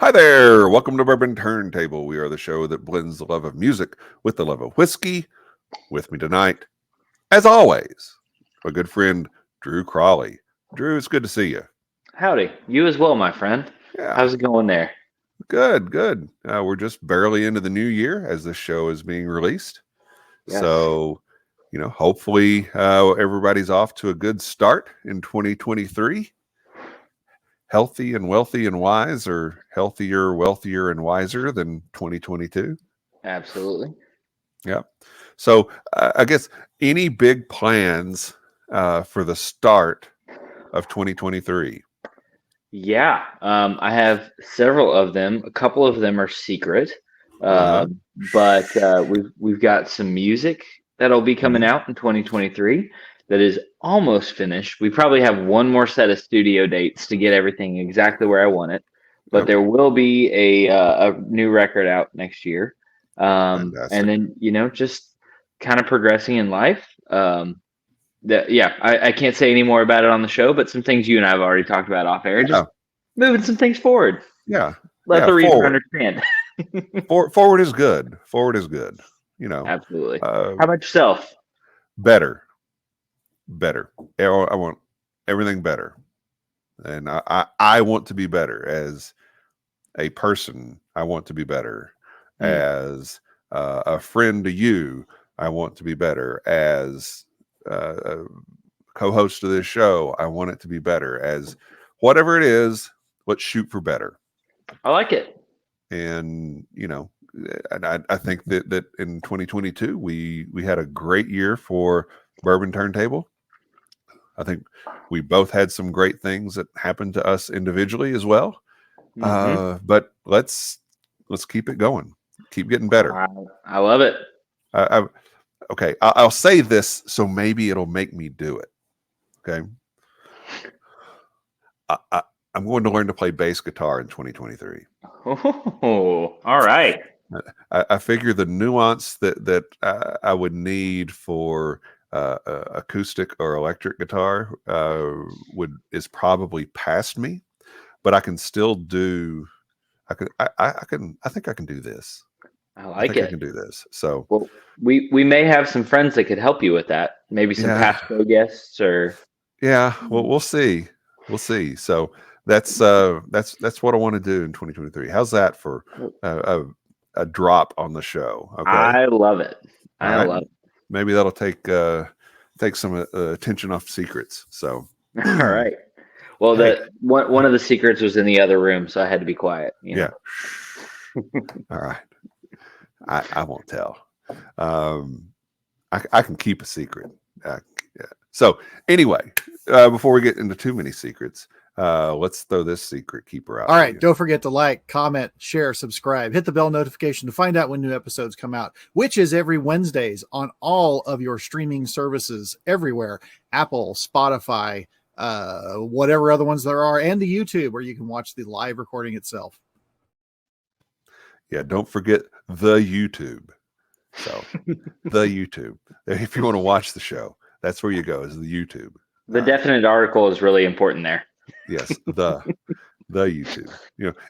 Hi there. Welcome to Bourbon Turntable. We are the show that blends the love of music with the love of whiskey. With me tonight, as always, my good friend, Drew Crawley. Drew, it's good to see you. Howdy. You as well, my friend. Yeah, How's it going there? good, good. We're just barely into the new year as this show is being released. Yes, So, hopefully everybody's off to a good start in 2023. Healthy and wealthy and wise, or healthier, wealthier, and wiser than 2022. absolutely. Yeah. So I guess any big plans for the start of 2023? I have several of them. A couple of them are secret, Uh-huh. but we've got some music that'll be coming Hmm. out in 2023 that is almost finished. We probably have one more set of studio dates to get everything exactly where I want it, but Yep. there will be a new record out next year. And Fantastic. then just kind of progressing in life. I can't say any more about it on the show, but some things you and I have already talked about off air, Yeah. just moving some things forward. Yeah. Let Yeah. the reader Forward. understand. Forward is good. Forward is good. You know, Absolutely. uh, How about yourself? better, better. I want everything better. And I want to be better as a person. I want to be better Mm, as a friend to you. I want to be better as a co-host of this show. I want it to be better as whatever it is. Let's shoot for better. I like it. And and I think that in 2022 we had a great year for Bourbon Turntable. I think we both had some great things that happened to us individually as well. Hmm. But let's keep it going. Keep getting better. I, I love it. I okay. I'll say this so maybe it'll make me do it. Okay. I, I, I'm going to learn to play bass guitar in 2023. Oh, all right. I figure the nuance that I would need for acoustic or electric guitar would is probably past me, but I can still do. I think I can do this. I I like think I can it. do this. So Well, we may have some friends that could help you with that. Maybe some yeah, past show guests or. yeah. Well, we'll see. We'll see. So that's what I want to do in 2023. How's that for a drop on the show? Okay. I love it. All I right. love Maybe that'll take some attention off secrets. So it. All right. Well, hey, the one of the secrets was in the other room, so I had to be quiet. yeah. All right. I won't tell. Um, I can keep a secret. Yeah. So anyway, before we get into too many secrets, let's throw this secret keeper All out to right. you. Don't forget to like, comment, share, subscribe, hit the bell notification to find out when new episodes come out, which is every Wednesdays on all of your streaming services everywhere Apple, Spotify, whatever other ones there are, and the YouTube where you can watch the live recording itself. Yeah, don't forget the YouTube. So the YouTube. If you want to watch the show, that's where you go, is the YouTube. The All right. definite article is really important there. Yes, the YouTube.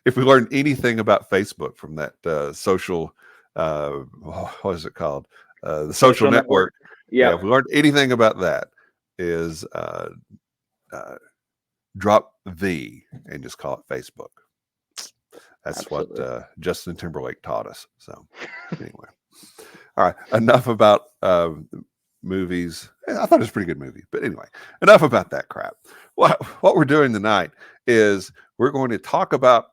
If we learned anything about Facebook from that social, what is it called? The social Social network. network. Yeah, Yep. if we learned anything about that, is uh, drop the and just call it Facebook. That's what Absolutely. Justin Timberlake taught us. So anyway, all right. Enough about movies. I thought it was a pretty good movie, but anyway, enough about that crap. What we're doing tonight is we're going to talk about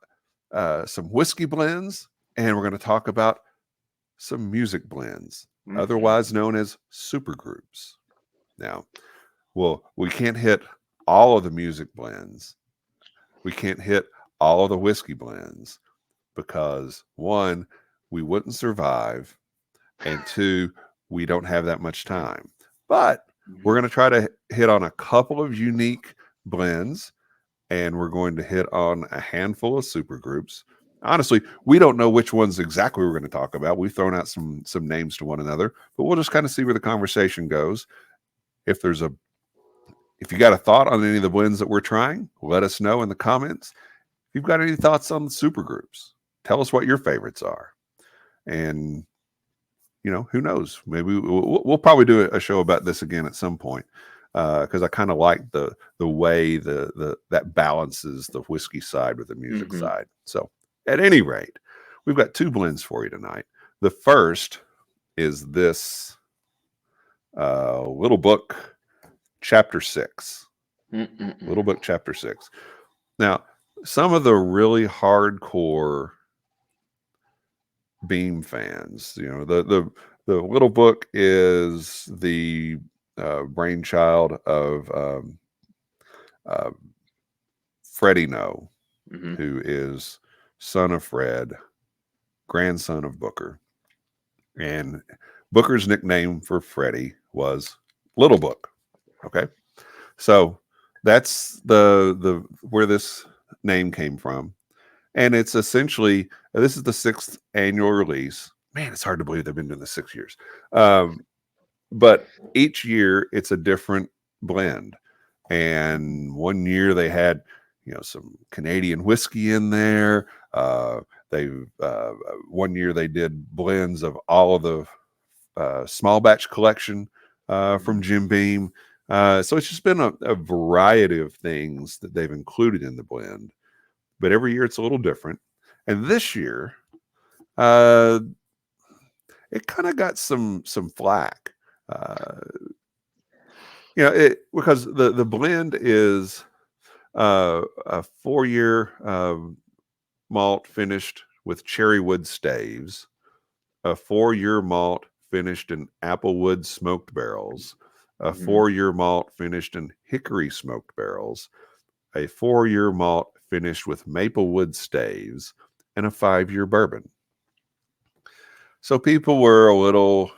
some whiskey blends, and we're going to talk about some music blends, Hmm. otherwise known as supergroups. Now, well, we can't hit all of the music blends. We can't hit all of the whiskey blends because one, we wouldn't survive, and two, we don't have that much time. But we're going to try to hit on a couple of unique blends, and we're going to hit on a handful of supergroups. Honestly, we don't know which ones exactly we're going to talk about. We've thrown out some names to one another, but we'll just kind of see where the conversation goes. If there's a if you got a thought on any of the blends that we're trying, let us know in the comments. if you've got any thoughts on the supergroups, tell us what your favorites are. And, who knows? Maybe we'll probably do a show about this again at some point. Because I kind of like the way that balances the whiskey side with the music side. So at any rate, we've got 2 blends for you tonight. The first is this Little Book Chapter 6. Little Book Chapter 6. Now, some of the really hardcore Beam fans, the Little Book is the brainchild of Freddie No, who is son of Fred, grandson of Booker. And Booker's nickname for Freddie was Little Book. Okay. So that's the where this name came from. And it's essentially, this is the 6th annual release. Man, it's hard to believe they've been doing this 6 years. But each year it's a different blend. And one year they had, some Canadian whiskey in there. One year they did blends of all of the small batch collection from Jim Beam. So it's just been a variety of things that they've included in the blend. But every year it's a little different. And this year, it kind of got some flack. Because the blend is a 4-year malt finished with cherrywood staves, a 4-year malt finished in applewood smoked barrels, a 4-year malt finished in hickory smoked barrels, a 4-year malt finished with maplewood staves, and a 5-year bourbon. So people were a little,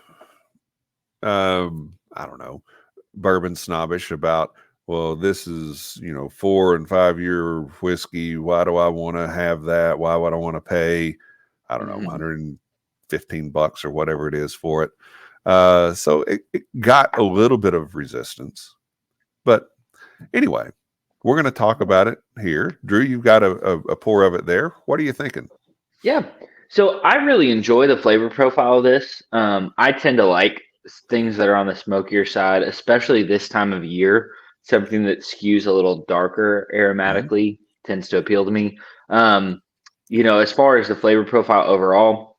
I don't know, bourbon snobbish about, well, this is, 4 and 5-year whiskey. Why do I want to have that? Why would I want to pay, I don't know, $115 or whatever it is for it? So it got a little bit of resistance. But anyway, we're going to talk about it here. Drew, you've got a pour of it there. What are you thinking? Yeah. So I really enjoy the flavor profile of this. I tend to like things that are on the smokier side, especially this time of year. Something that skews a little darker aromatically tends to appeal to me. As far as the flavor profile overall,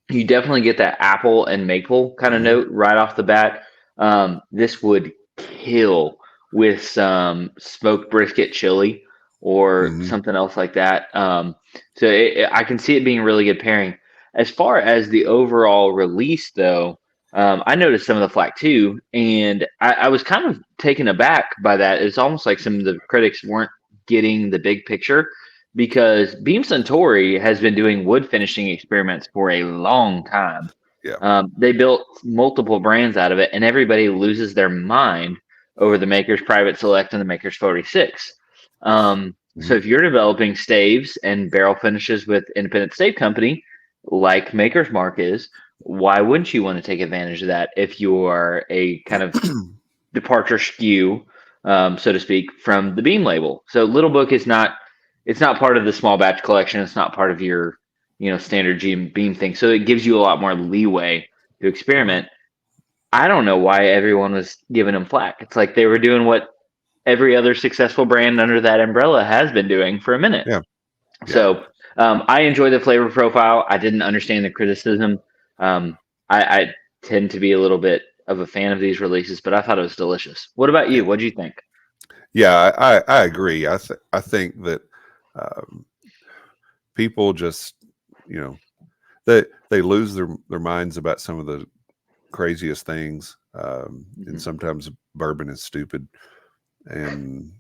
you definitely get that apple and maple kind of note right off the bat. This would kill with some smoked brisket chili or something else like that. So I can see it being a really good pairing. As far as the overall release, though, I noticed some of the flack too, and I was kind of taken aback by that. It's almost like some of the critics weren't getting the big picture, because Beam Suntory has been doing wood finishing experiments for a long time. Yeah. They built multiple brands out of it, and everybody loses their mind over the Maker's Private Select and the Maker's 46. So if you're developing staves and barrel finishes with Independent Stave Company, like Maker's Mark is, why wouldn't you want to take advantage of that if you are a kind of departure skew, so to speak, from the Beam label? So Little Book is not, it's not part of the small batch collection. It's not part of your, standard Beam thing. So it gives you a lot more leeway to experiment. I don't know why everyone was giving them flack. It's like they were doing what every other successful brand under that umbrella has been doing for a minute. Yeah. So I enjoy the flavor profile. I didn't understand the criticism. I tend to be a little bit of a fan of these releases, but I thought it was delicious. What about you? What do you think? Yeah, I agree. I think that people just, they lose their minds about some of the craziest things, and sometimes bourbon is stupid, and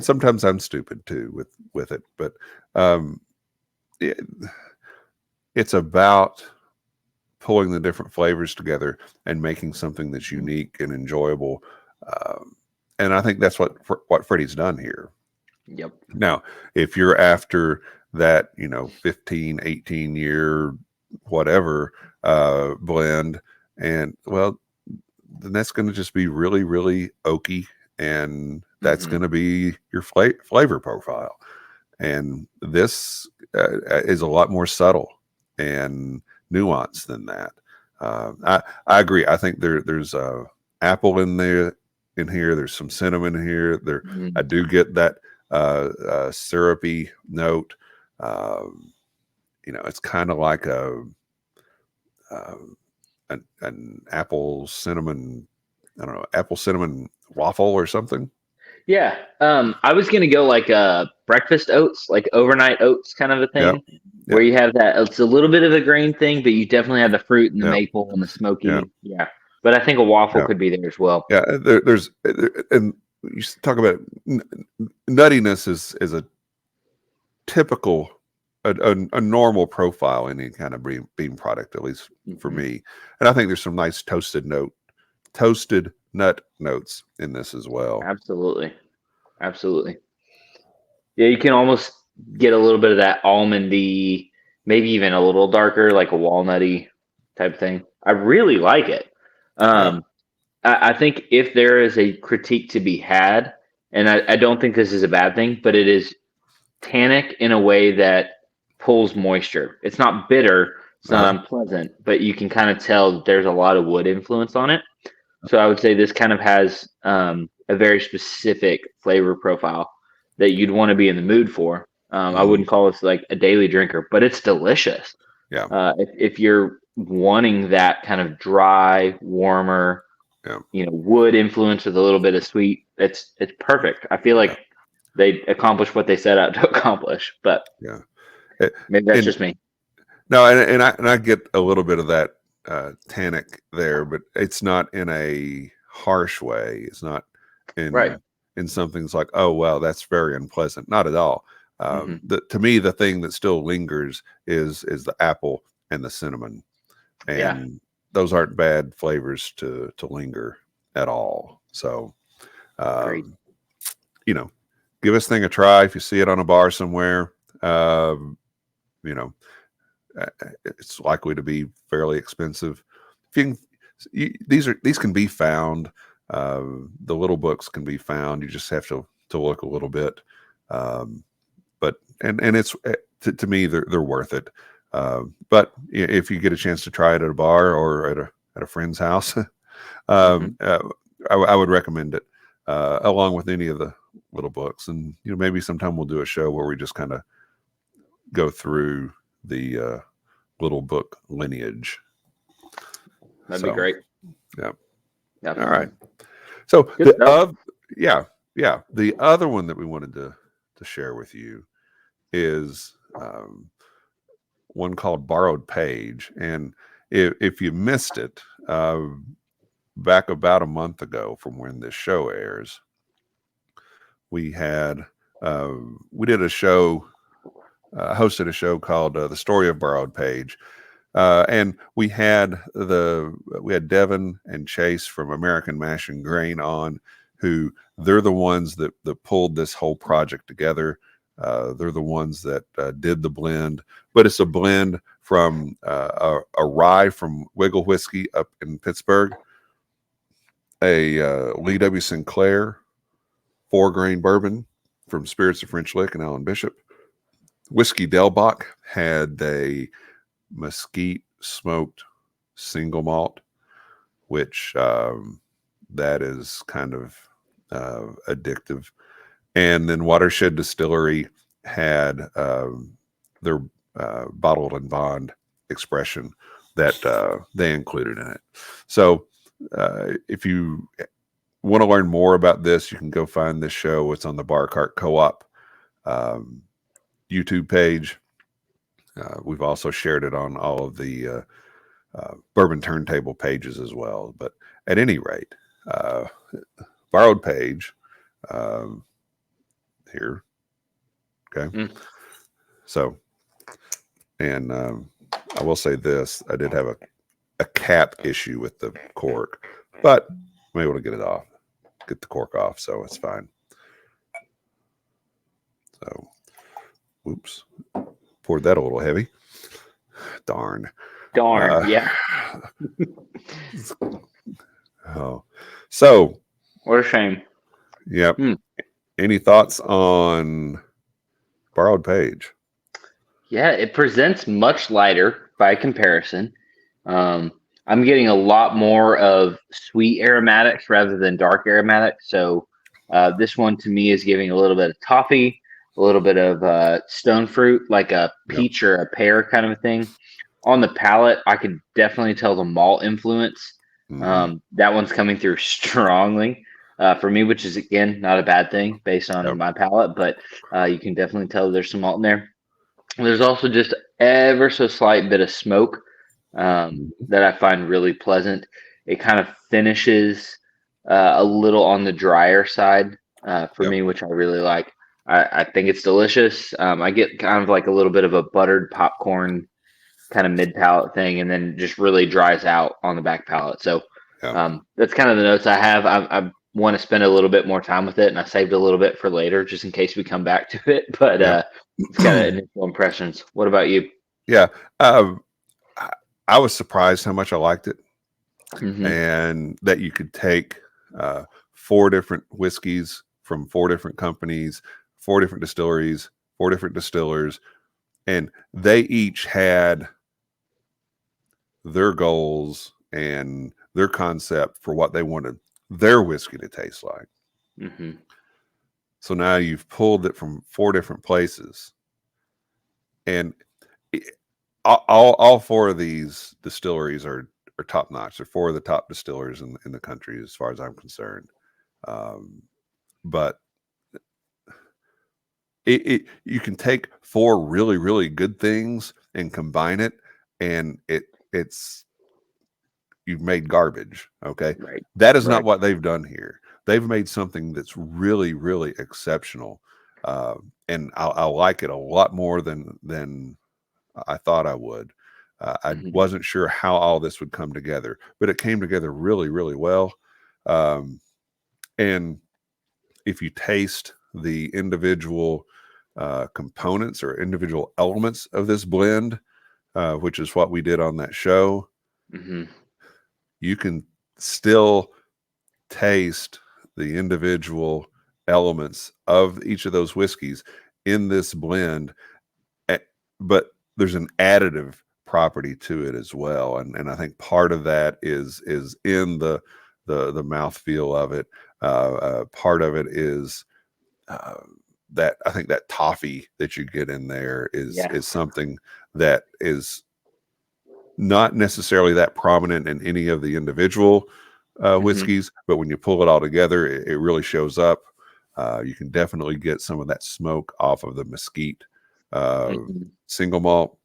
sometimes I'm stupid too with it. But it's about pulling the different flavors together and making something that's unique and enjoyable. And I think that's what Freddie's done here. Yep. Now, if you're after that, 15, 18 year, whatever, blend, and well, then that's going to just be really, really oaky. And that's going to be your flavor profile. And this is a lot more subtle and nuanced than that. I agree. I think there's apple in there, in here. There's some cinnamon in here. I do get that syrupy note. It's kind of like an apple cinnamon. I don't know, apple cinnamon waffle or something. Yeah. I was gonna go like breakfast oats, like overnight oats kind of a thing, where you have that. It's a little bit of a grain thing, but you definitely have the fruit and the maple and the smoky. Yeah. But I think a waffle could be there as well. Yeah. And you talk about nuttiness is a typical, a normal profile in any kind of bean product, at least for me. And I think there's some nice toasted nut notes in this as well. Absolutely. Yeah, you can almost get a little bit of that almondy, maybe even a little darker, like a walnutty type thing. I really like it. I think if there is a critique to be had, and I don't think this is a bad thing, but it is tannic in a way that pulls moisture. It's not bitter, it's not unpleasant, but you can kind of tell there's a lot of wood influence on it. So I would say this kind of has a very specific flavor profile that you'd want to be in the mood for. I wouldn't call this like a daily drinker, but it's delicious. Yeah. If you're wanting that kind of dry, warmer, wood influence with a little bit of sweet, it's perfect. I feel like they accomplished what they set out to accomplish, but maybe that's just me. No, and I get a little bit of that tannic there, but it's not in a harsh way. It's not in something's like, oh wow, that's very unpleasant. Not at all. To me, the thing that still lingers is the apple and the cinnamon, and those aren't bad flavors to linger at all. So, give this thing a try. If you see it on a bar somewhere, it's likely to be fairly expensive. These can be found. The little books can be found. You just have to look a little bit. But it's to me they're worth it. But if you get a chance to try it at a bar or at a friend's house, I would recommend it along with any of the little books. And maybe sometime we'll do a show where we just kind of go through the little book lineage. That'd be great. Yeah. Definitely. All right. So the other one that we wanted to share with you is one called Borrowed Page. And if you missed it, back about a month ago from when this show airs, we did a show, hosted a show called The Story of Borrowed Page. And we had Devin and Chase from American Mash and Grain on, who they're the ones that pulled this whole project together. They're the ones that did the blend, but it's a blend from a rye from Wiggle Whiskey up in Pittsburgh, a Lee W. Sinclair 4-grain bourbon from Spirits of French Lick and Alan Bishop. Whiskey Delbach had a mesquite smoked single malt, which that is kind of addictive. And then Watershed Distillery had their bottled and bond expression that they included in it. So if you want to learn more about this, you can go find this show. It's on the Bar Cart Co-op YouTube page. We've also shared it on all of the Bourbon Turntable pages as well. But at any rate, Borrowed Page here. Okay. So, and I will say this, I did have a cap issue with the cork, but I'm able to get the cork off, so it's fine. So, oops, poured that a little heavy. Darn. Yeah. Oh, so what a shame. Yep. Any thoughts on borrowed page. Yeah, it presents much lighter by comparison. I'm getting a lot more of sweet aromatics rather than dark aromatics. So this one to me is giving a little bit of toffee, a little bit of stone fruit, like a Yep. peach or a pear kind of a thing. On the palate, I could definitely tell the malt influence. Mhm. That one's coming through strongly for me, which is, again, not a bad thing based on Yep. my palate, but you can definitely tell there's some malt in there. There's also just ever so slight bit of smoke Mhm. that I find really pleasant. It kind of finishes a little on the drier side for Yep. me, which I really like. I think it's delicious. I get kind of like a little bit of a buttered popcorn kind of mid palate thing, and then just really dries out on the back palate. So Yep. that's kind of the notes I have. I want to spend a little bit more time with it, and I saved a little bit for later just in case we come back to it. But Yep. it's kind of initial impressions. What about you? Yeah. Um, I, I was surprised how much I liked it, Hmm. and that you could take uh, 4 different whiskeys from 4 different companies, 4 different distilleries, 4 different distillers, and they each had their goals and their concept for what they wanted their whiskey to taste like. Hmm. So now you've pulled it from 4 different places, and it- all 4 of these distilleries are top notch. They're 4 of the top distillers in the country, as far as I'm concerned. Um, but you can take 4 really really good things and combine it, and it's you've made garbage. Okay, Right. that is not Right. what they've done here. They've made something that's really really exceptional, and I like it a lot more than I thought I would. I Hmm. wasn't sure how all this would come together, but it came together really really well. Um, and if you taste the individual components or individual elements of this blend, which is what we did on that show, Hmm. you can still taste the individual elements of each of those whiskeys in this blend, eh, but there's an additive property to it as well, and I think part of that is in the mouthfeel of it. Part of it is uh, that I think that toffee that you get in there Yeah. is something that is not necessarily that prominent in any of the individual Hmm. whiskeys, but when you pull it all together, it really shows up. You can definitely get some of that smoke off of the mesquite uh, Hmm. single malt.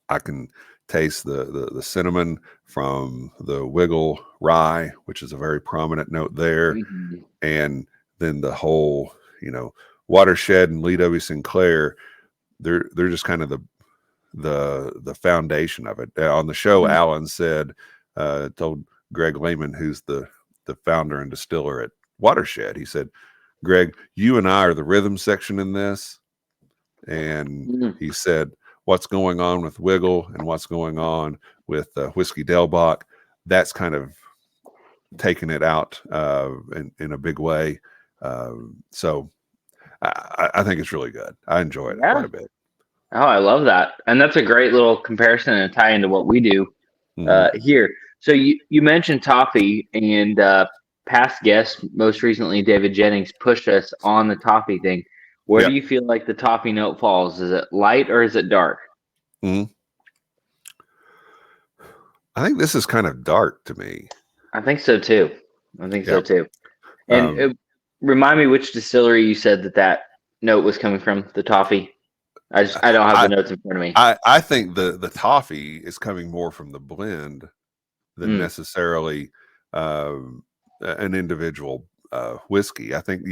I can taste the cinnamon from the Wiggle rye, which is a very prominent note there, Hmm. and then the whole, you know, Watershed and Lee W. Sinclair. They're just kind of the foundation of it. On the show, Hmm. Alan said, told Greg Lehman, who's the founder and distiller at Watershed, he said, "Greg, you and I are the rhythm section in this." And he said, "What's going on with Wiggle and what's going on with Whiskey Delbach, that's kind of taking it out in a big way." So I think it's really good. I enjoy it quite Yeah. a bit. Oh, I love that. And that's a great little comparison and tie into what we do Mhm. here. So you mentioned toffee, and past guest, most recently David Jennings, pushed us on the toffee thing. Where do Yep. you feel like the toffee note falls? Is it light or is it dark? Mhm. I think this is kind of dark to me. I think so too. I think so Yeah. too. And Um, remind me which distillery you said that note was coming from, the toffee. I don't have the I, notes in front of me. I think the toffee is coming more from the blend than Mm, necessarily an individual whiskey. I think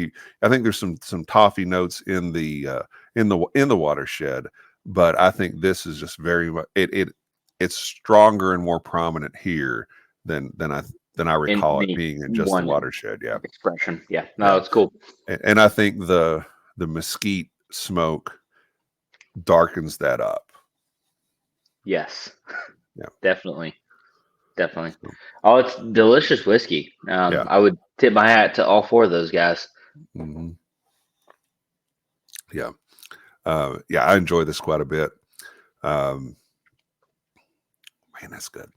there's some toffee notes in the Watershed, but I think this is just very much it's stronger and more prominent here than I in recall it any being in just the one Watershed. Yeah, expression. Yeah, no, yeah, it's cool. and I think the mesquite smoke darkens that up. Yes, Yeah, definitely. Definitely. so, Oh, it's delicious whiskey. yeah. I would tip my hat to all 4 of those guys. Mhm. Yeah. Yeah, I enjoy this quite a bit. Man, that's good.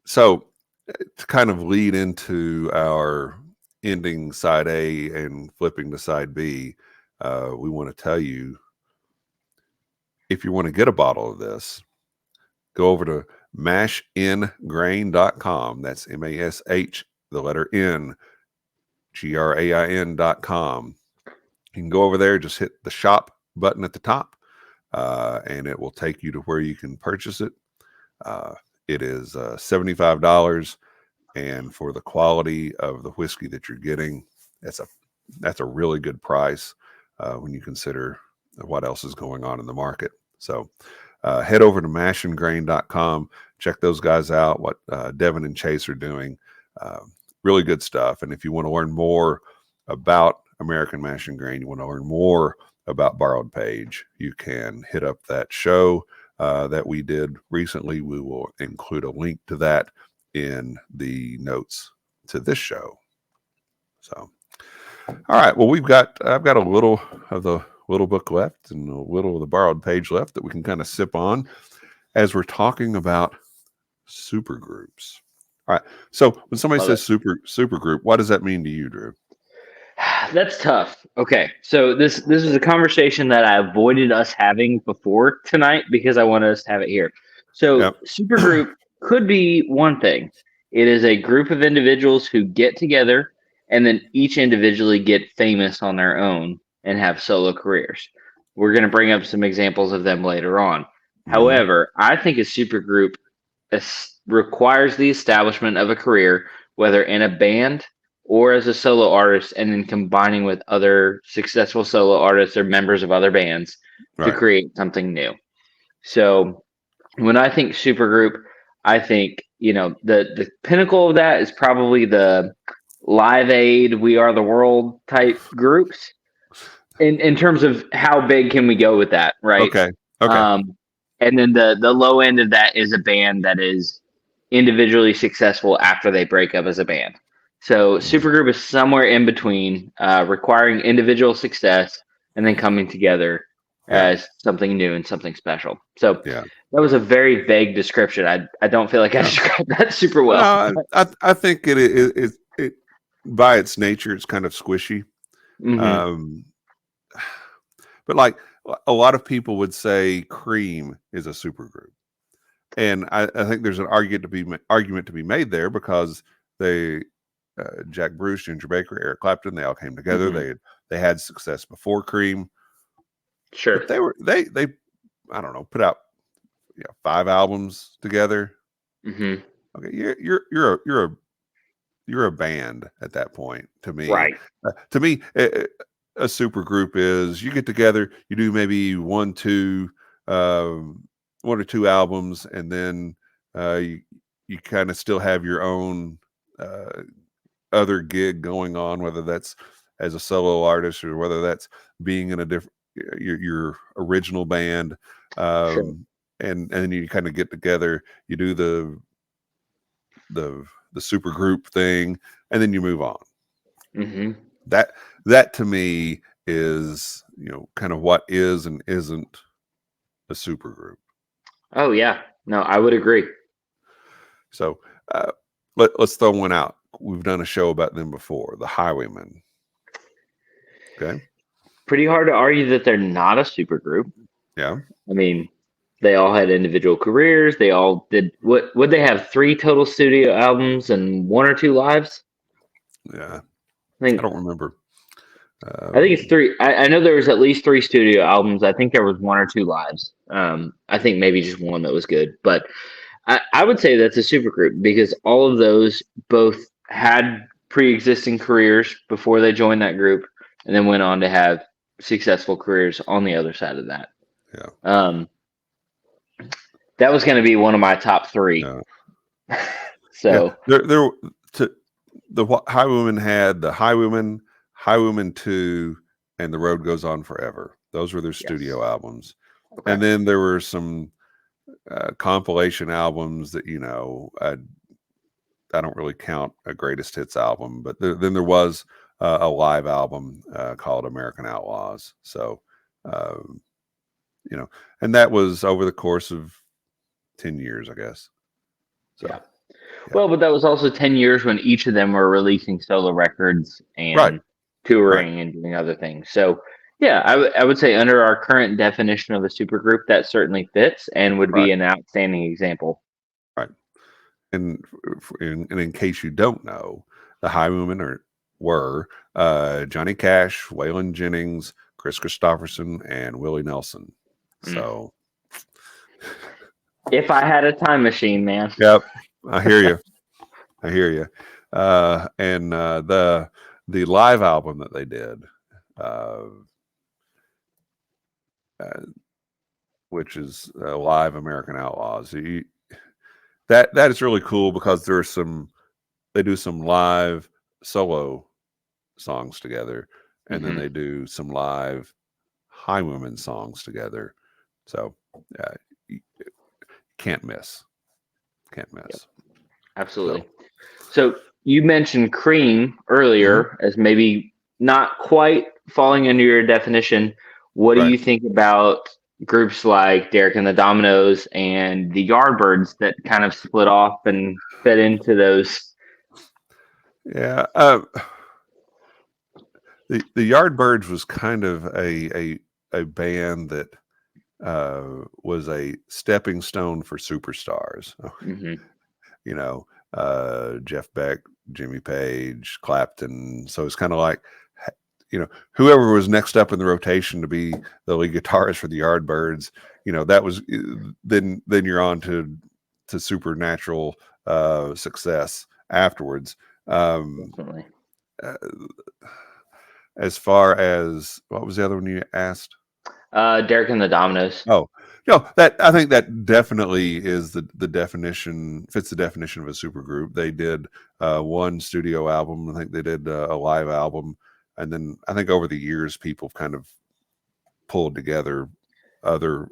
So to kind of lead into our ending side A and flipping to side B, we want to tell you, if you want to get a bottle of this, go over to mashingrain.com. That's MASH, the letter N, GRAIN.com. You can go over there, just hit the shop button at the top, and it will take you to where you can purchase it. It is $75, and for the quality of the whiskey that you're getting, that's a really good price when you consider what else is going on in the market. So head over to mashingrain.com, check those guys out, what Devin and Chase are doing. Really good stuff. And if you want to learn more about American Mash and Grain, you want to learn more about Borrowed Page, you can hit up that show that we did recently. We will include a link to that in the notes to this show. So, all right. Well, I've got a little of the little book left and a little of the Borrowed Page left that we can kind of sip on as we're talking about super groups. All right. So when somebody says super group, what does that mean to you, Drew? That's tough. Okay, so this is a conversation that I avoided us having before tonight because I wanted us to have it here. So Yep. supergroup could be one thing. It is a group of individuals who get together and then each individually get famous on their own and have solo careers. We're going to bring up some examples of them later on. However, I think a supergroup requires the establishment of a career, whether in a band or as a solo artist, and then combining with other successful solo artists or members of other bands to create something new. So when I think supergroup, I think, the pinnacle of that is probably the Live Aid, We Are the World type groups in terms of how big can we go with that, right? Okay. And then the low end of that is a band that is individually successful after they break up as a band. So supergroup is somewhere in between, requiring individual success and then coming together as something new and something special. So that was a very vague description. I don't feel like I described that super well. No, I think it by its nature, it's kind of squishy. But like a lot of people would say Cream is a supergroup. And I think there's an argument to be made there because Jack Bruce, Ginger Baker, Eric Clapton, they all came together. They had success before Cream. Sure. But they I don't know, put out 5 albums together. Okay, you're a band at that point to me. Right. To me, a super group is you get together, you do maybe 1 or 2 albums, and then you kind of still have your own other gig going on, whether that's as a solo artist or whether that's being in a different your original band. Sure. And then you kind of get together, you do the super group thing, and then you move on. That to me is kind of what is and isn't a super group. Oh yeah, no, I would agree. So let's throw one out. We've done a show about them before, the Highwaymen. Okay, pretty hard to argue that they're not a super group. Yeah, I mean, they all had individual careers. They all did what? Would they have 3 total studio albums and 1 or 2 lives? Yeah, I don't remember. I think it's 3. I know there was at least 3 studio albums. I think there was 1 or 2 lives. I think maybe just 1 that was good. But I would say that's a super group because all of those both had pre-existing careers before they joined that group and then went on to have successful careers on the other side of that. Yeah. That was going to be one of my top 3. Yeah. So the Highwaymen had the Highwaymen 2, and The Road Goes On Forever. Those were their studio albums. Okay. And then there were some compilation albums that, I don't really count a greatest hits album, but then there was a live album called American Outlaws. So Um, and that was over the course of 10 years, I guess. So, yeah. Well, but that was also 10 years when each of them were releasing solo records and right. touring and doing other things. So, yeah, I would say under our current definition of a supergroup, that certainly fits and would be an outstanding example. Right. And in case you don't know, the Highwaymen were Johnny Cash, Waylon Jennings, Chris Christopherson, and Willie Nelson. So, if I had a time machine, man. Yep, I hear you. I hear you. And the live album that they did, which is Live American Outlaws, that is really cool because they do some live solo songs together, and then they do some live Highwaymen songs together. So can't miss. Yep. Absolutely. So you mentioned Cream earlier as maybe not quite falling under your definition. What do you think about groups like Derek and the Dominoes and the Yardbirds that kind of split off and fit into those? Yeah. The Yardbirds was kind of a band that was a stepping stone for superstars. Jeff Beck, Jimmy Page, Clapton. So it's kind of like, whoever was next up in the rotation to be the lead guitarist for the Yardbirds, that was then you're on to supernatural success afterwards. As far as what was the other one you asked? Derek and the Dominoes. Oh, that I think that definitely is the definition, fits the definition of a supergroup. They did one studio album. I think they did a live album, and then I think over the years people have kind of pulled together other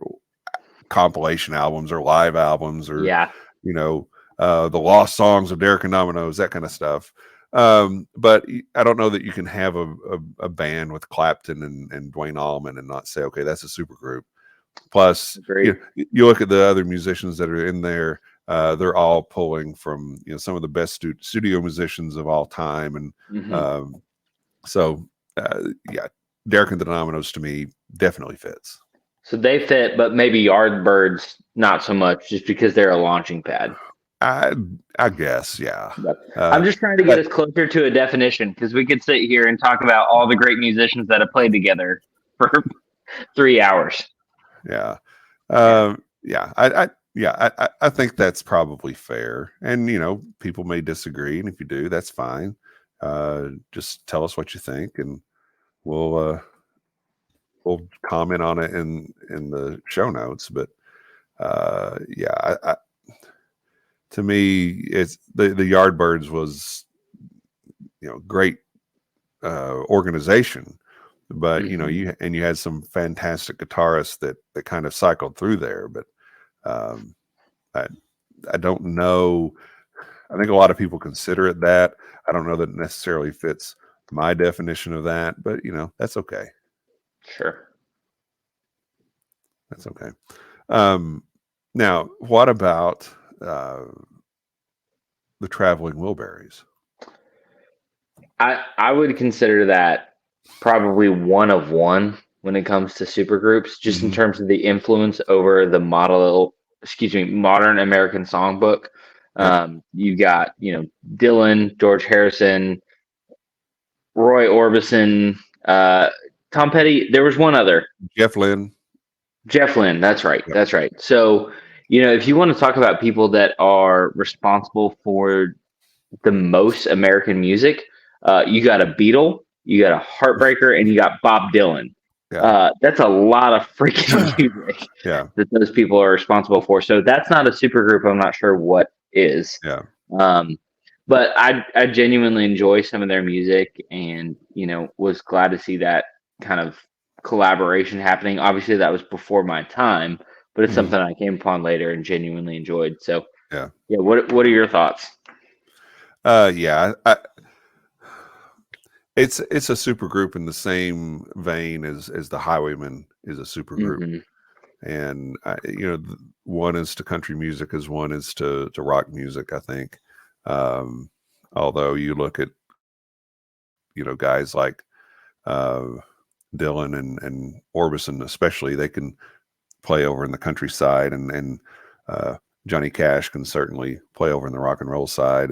compilation albums or live albums, or the lost songs of Derek and Dominoes, that kind of stuff. But I don't know that you can have a band with Clapton and Dwayne Allman and not say, okay, that's a super group. Plus, you look at the other musicians that are in there; they're all pulling from some of the best studio musicians of all time, and Derek and the Dominoes to me definitely fits. So they fit, but maybe Yardbirds not so much, just because they're a launching pad. I guess, yeah. I'm just trying to get us closer to a definition, because we could sit here and talk about all the great musicians that have played together for 3 hours. Yeah. I think that's probably fair. And, people may disagree. And if you do, that's fine. Just tell us what you think, and we'll comment on it in the show notes. But, to me, it's the Yardbirds was, great organization, but you had some fantastic guitarists that kind of cycled through there. But I don't know. I think a lot of people consider it that. I don't know that it necessarily fits my definition of that, but that's okay. Sure, that's okay. Now, what about the Traveling Wilburys? I would consider that probably one of one when it comes to supergroups, just in terms of the influence over the modern American songbook. You got Dylan, George Harrison, Roy Orbison, Tom Petty. There was one other, Jeff Lynne. That's right. Yep. That's right. So, if you want to talk about people that are responsible for the most American music, you got a Beatle, you got a Heartbreaker, and you got Bob Dylan. That's a lot of freaking music that those people are responsible for. So that's not a supergroup. I'm not sure what is. But I genuinely enjoy some of their music, and was glad to see that kind of collaboration happening. Obviously, that was before my time, but it's something I came upon later and genuinely enjoyed. So what are your thoughts? It's a super group in the same vein as the Highwaymen is a super group. Hmm. And one is to country music as one is to rock music, I think. Although you look at guys like uh, Dylan and Orbison, especially, they can play over in the countryside, and Johnny Cash can certainly play over in the rock and roll side.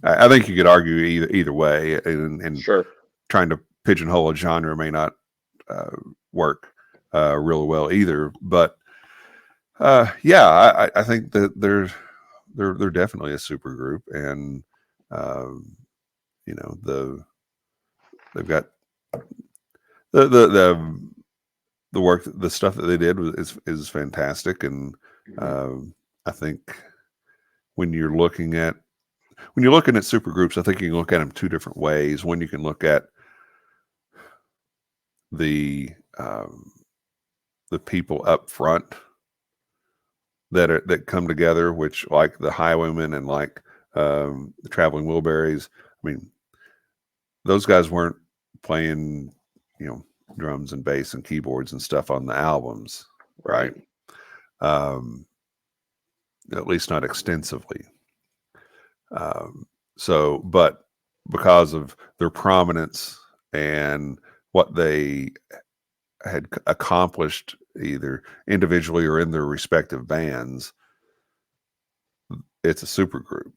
I think you could argue either way, and Sure. trying to pigeonhole a genre may not uh, work really well either. But I think that they're definitely a super group, and um, they've got the the work, the stuff that they did is fantastic, and I think when you're looking at super groups, I think you can look at them two different ways. One, you can look at the people up front that come together, which, like the Highwaymen and like the Traveling Wilburys. I mean, those guys weren't playing, drums and bass and keyboards and stuff on the albums, right? At least not extensively. But because of their prominence and what they had accomplished either individually or in their respective bands, it's a super group.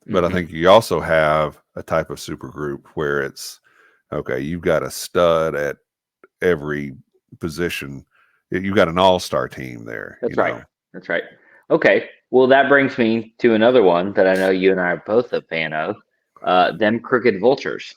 But I think you also have a type of super group where it's, okay, you've got a stud at every position. You've got an all-star team there. That's right. That's right. Okay. Well, that brings me to another one that I know you and I are both a fan of, them Crooked Vultures.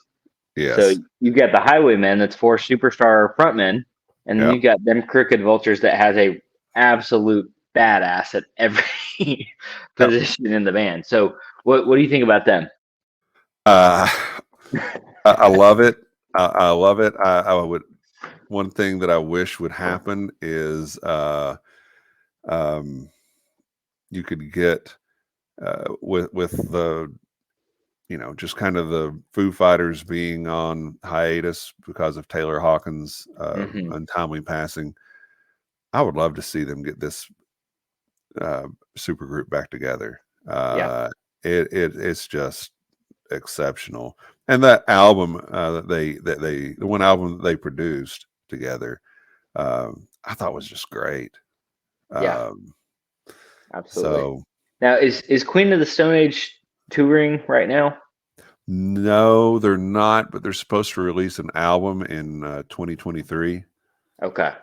Yes. So you've got the Highwaymen, that's 4 superstar frontmen, and then you've got them Crooked Vultures that has a absolute badass at every position in the band. So what do you think about them? I love it. I love it. I would. One thing that I wish would happen is you could get with the just kind of the Foo Fighters being on hiatus because of Taylor Hawkins' untimely passing. I would love to see them get this super group back together. It's just exceptional. And that album the one album that they produced together, I thought was just great. Absolutely. So now is Queen of the Stone Age touring right now? No, they're not, but they're supposed to release an album in 2023. Okay.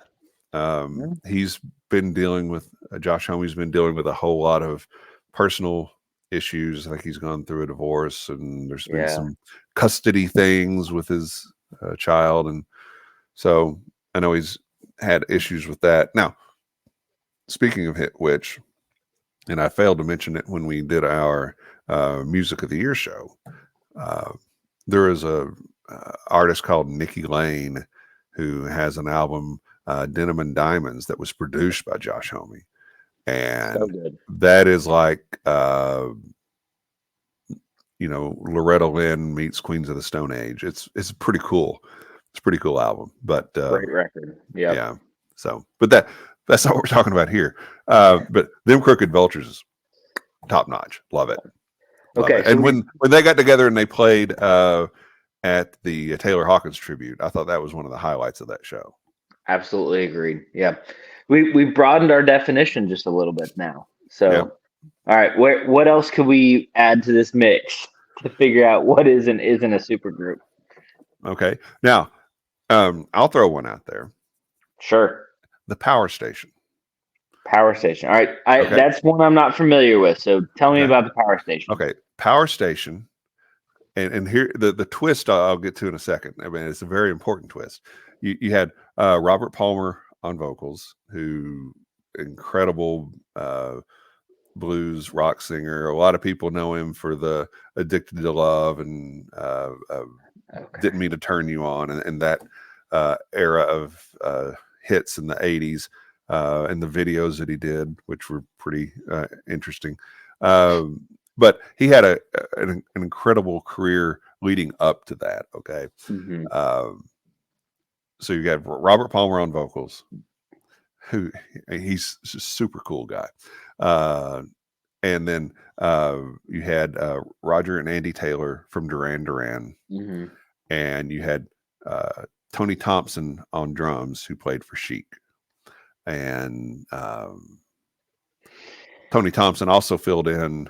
He's been dealing with Josh Homme's been dealing with a whole lot of personal issues. Like he's gone through a divorce, and there's been some custody things with his child, and so I know he's had issues with that. Now, speaking of Hit Witch, and I failed to mention it when we did our Music of the Year show. There is a artist called Nikki Lane who has an album, Denim and Diamonds, that was produced by Josh Homme, and that is like Loretta Lynn meets Queens of the Stone Age. It's pretty cool. It's a pretty cool album, but great record. Yeah. So, but that's not what we're talking about here. But them Crooked Vultures, top notch. Love it. Okay. And when they got together and they played at the Taylor Hawkins tribute, I thought that was one of the highlights of that show. Absolutely agreed. Yeah. We've broadened our definition just a little bit now. So, all right, what else could we add to this mix to figure out what is and isn't a super group? Okay. Now, I'll throw one out there. Sure. The Power Station. Power Station. All right. That's one I'm not familiar with. So tell me about the Power Station. Okay. Power Station. And here the twist I'll get to in a second. I mean, it's a very important twist. You had Robert Palmer on vocals, who incredible blues rock singer. A lot of people know him for the Addicted to Love and Didn't Mean to Turn You On, and that era of hits in the 80s, and the videos that he did, which were pretty interesting. But he had an incredible career leading up to that. Okay. Mm-hmm. So you got Robert Palmer on vocals, who he's a super cool guy. And then you had Roger and Andy Taylor from Duran Duran, Mm-hmm. and you had Tony Thompson on drums, who played for Chic. And Tony Thompson also filled in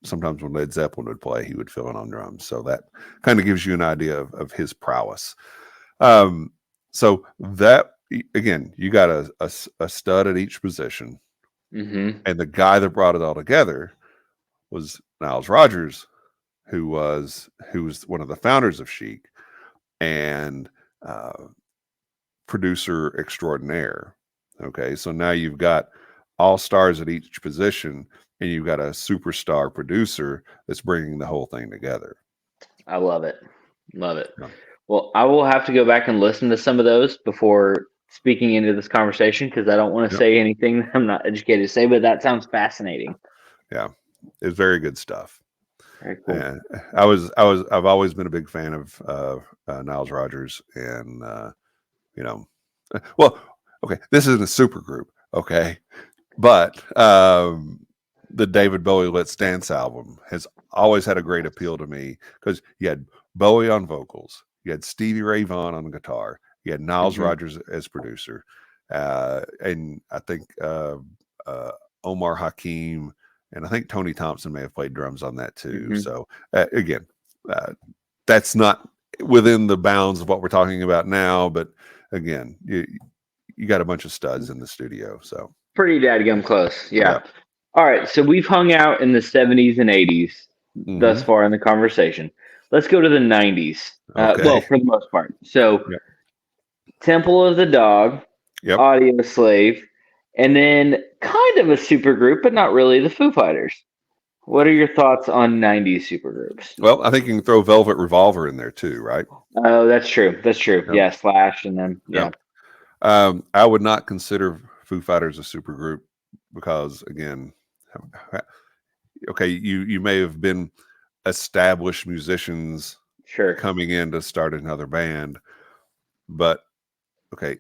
sometimes when Led Zeppelin would play, he would fill in on drums. So that kind of gives you an idea of his prowess. So that, again, you got a stud at each position. Mm-hmm. And the guy that brought it all together was Niles Rodgers, who was one of the founders of Chic and producer extraordinaire. Okay, so now you've got all stars at each position, and you've got a superstar producer that's bringing the whole thing together. I love it. Love it. Yeah. Well, I will have to go back and listen to some of those before speaking into this conversation, because I don't want to say anything that I'm not educated to say, but that sounds fascinating. Yeah, it's very good stuff. Very cool. And I've always been a big fan of Niles Rodgers, and well, okay, this isn't a super group, okay, but the David Bowie Let's Dance album has always had a great appeal to me, because you had Bowie on vocals, you had Stevie Ray Vaughan on guitar, you had Niles Rodgers as producer, and I think Omar Hakim, and I think Tony Thompson may have played drums on that too. So again, that's not within the bounds of what we're talking about now, but again, you got a bunch of studs in the studio. So pretty dadgum close. Yeah. All right. So we've hung out in the 70s and 80s thus far in the conversation. Let's go to the 90s. Okay. Well, for the most part. So Temple of the Dog, Audio Slave, and then kind of a super group, but not really, the Foo Fighters. What are your thoughts on 90s supergroups? Well, I think you can throw Velvet Revolver in there too, right? Oh, that's true. That's true. Yeah, Slash, and then I would not consider Foo Fighters a supergroup, because again, okay, you may have been established musicians coming in to start another band, but okay,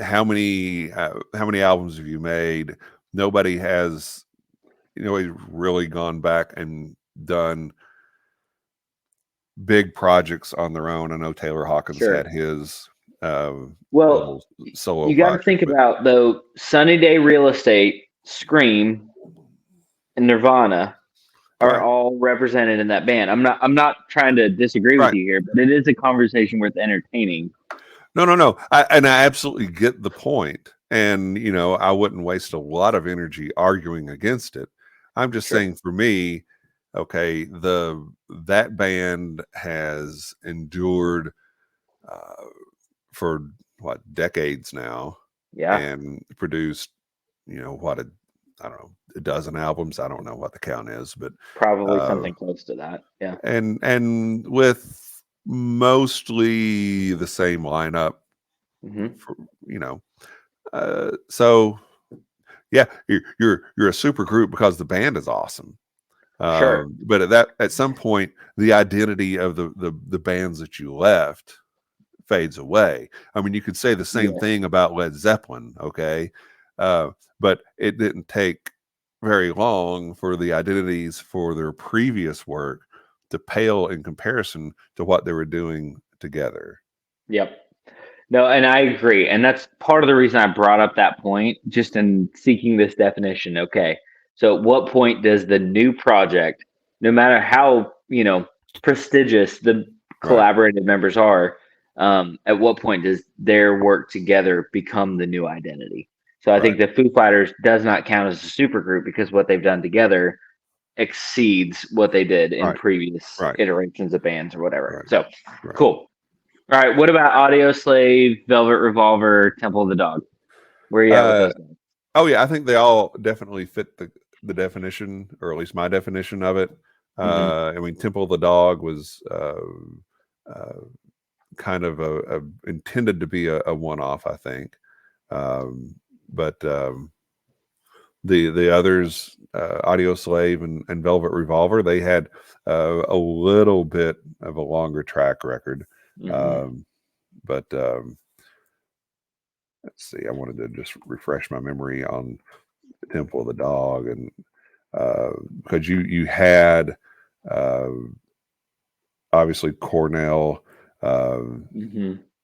how many albums have you made? Nobody has really gone back and done big projects on their own. I know Taylor Hawkins had his solo. You got to think about, though, Sunny Day Real Estate, Scream, and Nirvana are all represented in that band. I'm not trying to disagree with you here, but it is a conversation worth entertaining. No. I absolutely get the point. And, I wouldn't waste a lot of energy arguing against it. I'm just saying, for me, okay, that band has endured for decades now, and produced, I don't know, a dozen albums. I don't know what the count is, but probably something close to that. Yeah, and with mostly the same lineup, so yeah, you're a super group because the band is awesome. But at some point, the identity of the bands that you left fades away. I mean, you could say the same thing about Led Zeppelin, okay? But it didn't take very long for the identities for their previous work to pale in comparison to what they were doing together. Yep. No, and I agree. And that's part of the reason I brought up that point, just in seeking this definition. Okay. So at what point does the new project, no matter how, prestigious the collaborative members are, at what point does their work together become the new identity? So I think the Foo Fighters does not count as a supergroup, because what they've done together exceeds what they did in previous iterations of bands or whatever. So cool. All right. What about Audio Slave, Velvet Revolver, Temple of the Dog? Where are you at with those guys? Oh yeah, I think they all definitely fit the definition, or at least my definition of it. I mean, Temple of the Dog was kind of intended to be a one-off, I think. But the others, Audio Slave and Velvet Revolver, they had a little bit of a longer track record. But let's see, I wanted to just refresh my memory on Temple of the Dog, and because you had obviously Cornell,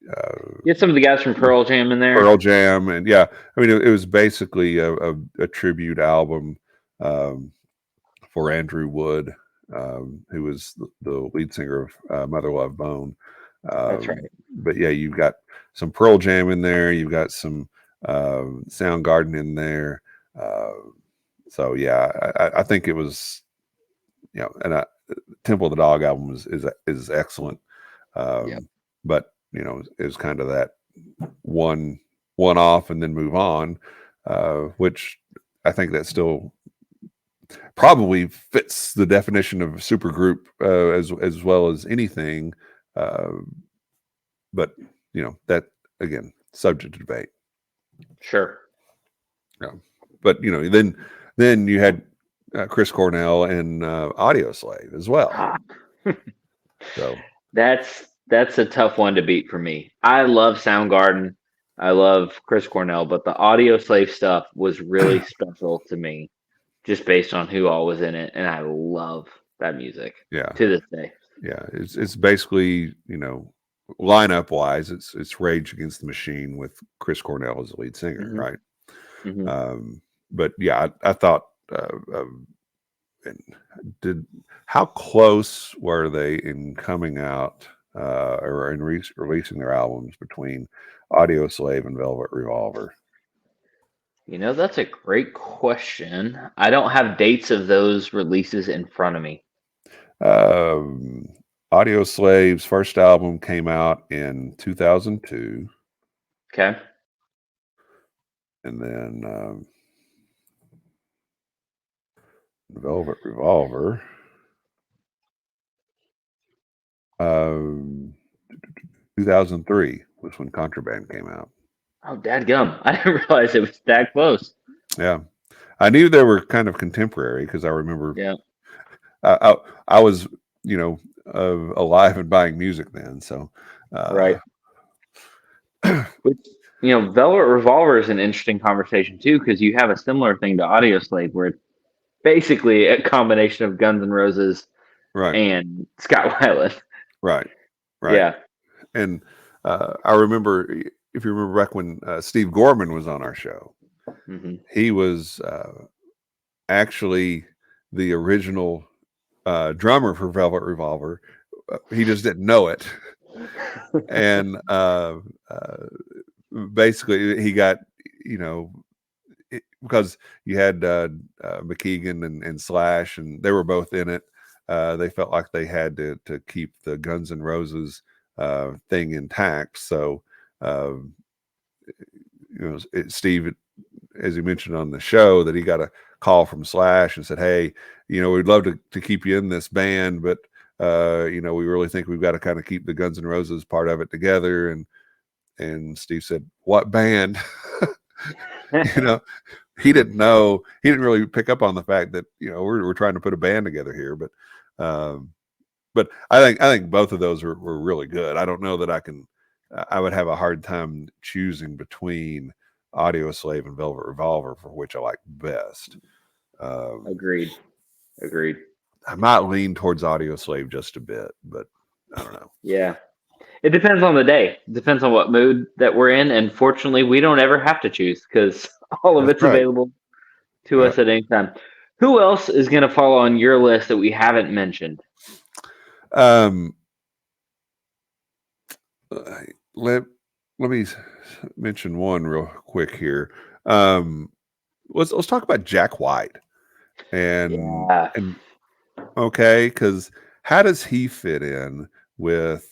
You had some of the guys from Pearl Jam in there. Pearl Jam, and yeah, I mean it was basically a tribute album for Andrew Wood, who was the lead singer of Mother Love Bone. That's right. But yeah, you've got some Pearl Jam in there. You've got some Soundgarden in there. So yeah, I think it was, and Temple of the Dog album is excellent. But it was kind of that one off and then move on, which I think that still probably fits the definition of a super group as well as anything. But that again, subject to debate. Sure. Yeah. But then you had Chris Cornell and Audio Slave as well. So that's a tough one to beat for me. I love Soundgarden. I love Chris Cornell, but the Audio Slave stuff was really special to me, just based on who all was in it, and I love that music. Yeah. To this day. Yeah, it's basically lineup wise, it's Rage Against the Machine with Chris Cornell as the lead singer, right? But yeah, I thought, how close were they in coming out or in releasing their albums between Audio Slave and Velvet Revolver? That's a great question. I don't have dates of those releases in front of me. Audio Slave's first album came out in 2002. Okay. And then Velvet Revolver 2003 was when Contraband came out. Oh, dadgum. I didn't realize it was that close. Yeah. I knew they were kind of contemporary because I remember I was, alive and buying music then. So, right. Which, Velvet Revolver is an interesting conversation too, because you have a similar thing to Audio Slave, where it's basically a combination of Guns N' Roses and Scott Weiland. Right. Yeah. And I remember, if you remember back when Steve Gorman was on our show, he was actually the original drummer for Velvet Revolver. He just didn't know it. And basically he got, because you had McKeegan and Slash, and they were both in it. They felt like they had to keep the Guns N' Roses thing intact. So, Steve, as he mentioned on the show, that he got a call from Slash and said, "Hey, we'd love to keep you in this band, but we really think we've got to kind of keep the Guns N' Roses part of it together." And Steve said, "What band?" He didn't know. He didn't really pick up on the fact that we're trying to put a band together here. But I think both of those were really good. I don't know that I would have a hard time choosing between Audio Slave and Velvet Revolver for which I like best. Agreed. I might lean towards Audio Slave just a bit, but I don't know. Yeah. It depends on the day. It depends on what mood that we're in. And fortunately, we don't ever have to choose because all of it's available to us at any time. Who else is going to follow on your list that we haven't mentioned? Let me mention one real quick here. Let's talk about Jack White. And okay, because how does he fit in with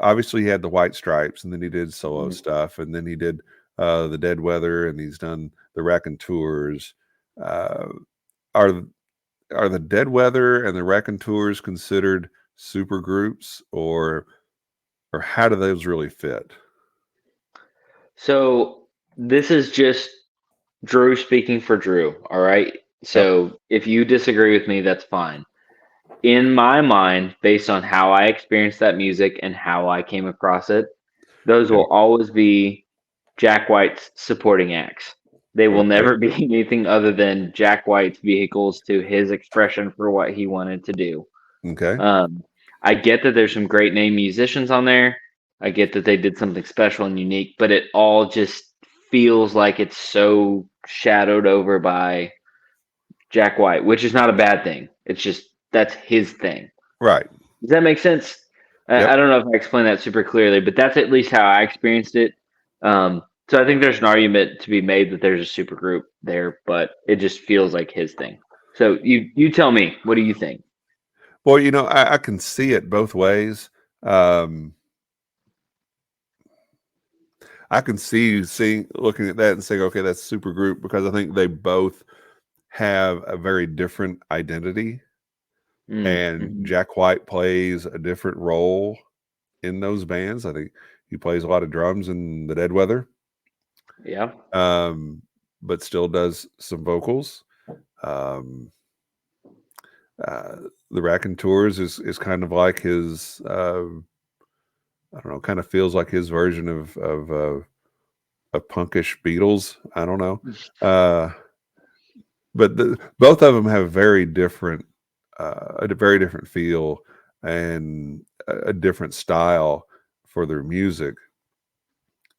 obviously he had the White Stripes, and then he did solo stuff, and then he did the Dead Weather, and he's done the Raconteurs. Are the Dead Weather and the Raconteurs considered super groups, or how do those really fit? So this is just Drew speaking for Drew. All right. So if you disagree with me, that's fine. In my mind, based on how I experienced that music and how I came across it, those Yep. will always be Jack White's supporting acts. They will Okay. never be anything other than Jack White's vehicles to his expression for what he wanted to do. Okay. I get that there's some great name musicians on there. I get that they did something special and unique, but it all just feels like it's so shadowed over by Jack White, which is not a bad thing. It's just that's his thing. Right. Does that make sense? Yep. I don't know if I explained that super clearly, but that's at least how I experienced it. So I think there's an argument to be made that there's a super group there, but it just feels like his thing. So you tell me, what do you think? Well, I can see it both ways. I can see you looking at that and saying, okay, that's super group, because I think they both have a very different identity, and Mm-hmm. Jack White plays a different role in those bands. I think he plays a lot of drums in the Dead Weather, Yeah, but still does some vocals. Um, the Raconteurs is kind of like his, I don't know, kind of feels like his version of punkish Beatles. I don't know. But both of them have a very different feel and a different style for their music.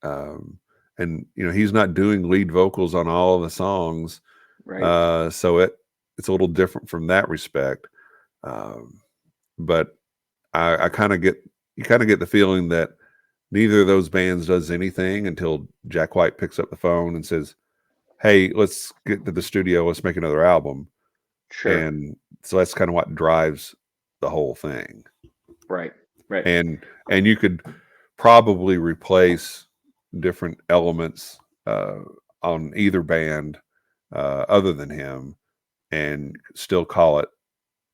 Um, and he's not doing lead vocals on all of the songs, right. so it's a little different from that respect. But I kind of get the feeling that neither of those bands does anything until Jack White picks up the phone and says, "Hey, let's get to the studio. Let's make another album." Sure. And so that's kind of what drives the whole thing. Right. Right. And you could probably replace different elements on either band other than him, and still call it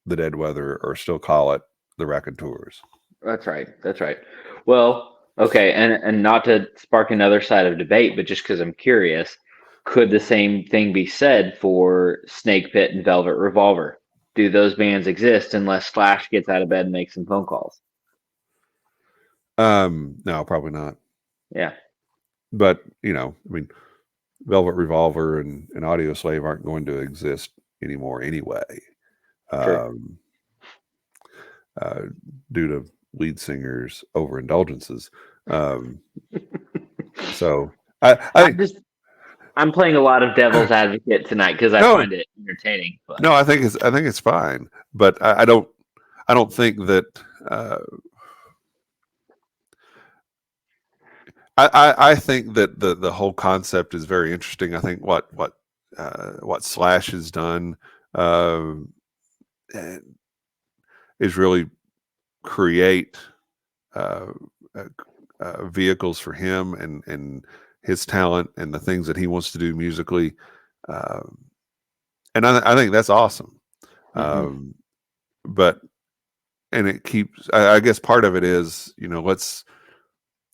the Dead Weather or still call it the Raconteurs. That's right. That's right. Well, okay, and not to spark another side of debate, but just because I'm curious, could the same thing be said for Snake Pit and Velvet Revolver? Do those bands exist unless Slash gets out of bed and makes some phone calls? No, probably not. Yeah, But I mean, Velvet Revolver and Audio Slave aren't going to exist anymore anyway, sure. um, uh, due to lead singers' overindulgences. Um, so I just I'm playing a lot of devil's advocate tonight because I no, find it entertaining. But no, I think it's fine, but I don't think that. I think that the whole concept is very interesting. I think what Slash has done uh, is really create uh, uh, vehicles for him and his talent and the things that he wants to do musically, um, and I think that's awesome. mm-hmm. Um, but and it keeps. I guess part of it is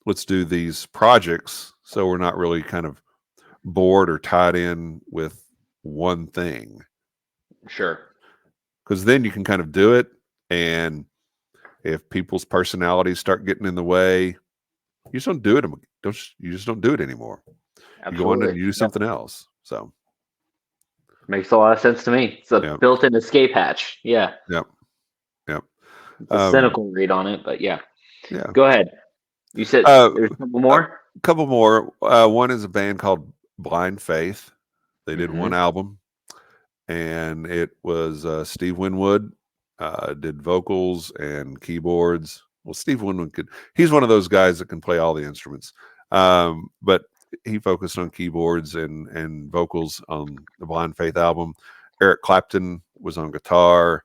let's do these projects so we're not really kind of bored or tied in with one thing, Sure. because then you can kind of do it, and if people's personalities start getting in the way, you just don't do it. You just don't do it anymore. You go on and Absolutely. you do Yep. something else. So Makes a lot of sense to me. It's a yeah, built-in escape hatch. Yeah. yep, yep. It's a cynical read on it, but yeah. Yeah. Go ahead. You said there's a couple A more? couple more. One is a band called Blind Faith. They did one Mm-hmm. album, and it was Steve Winwood did vocals and keyboards. Well, Steve Winwood he's one of those guys that can play all the instruments. But he focused on keyboards and vocals on the Blind Faith album. Eric Clapton was on guitar.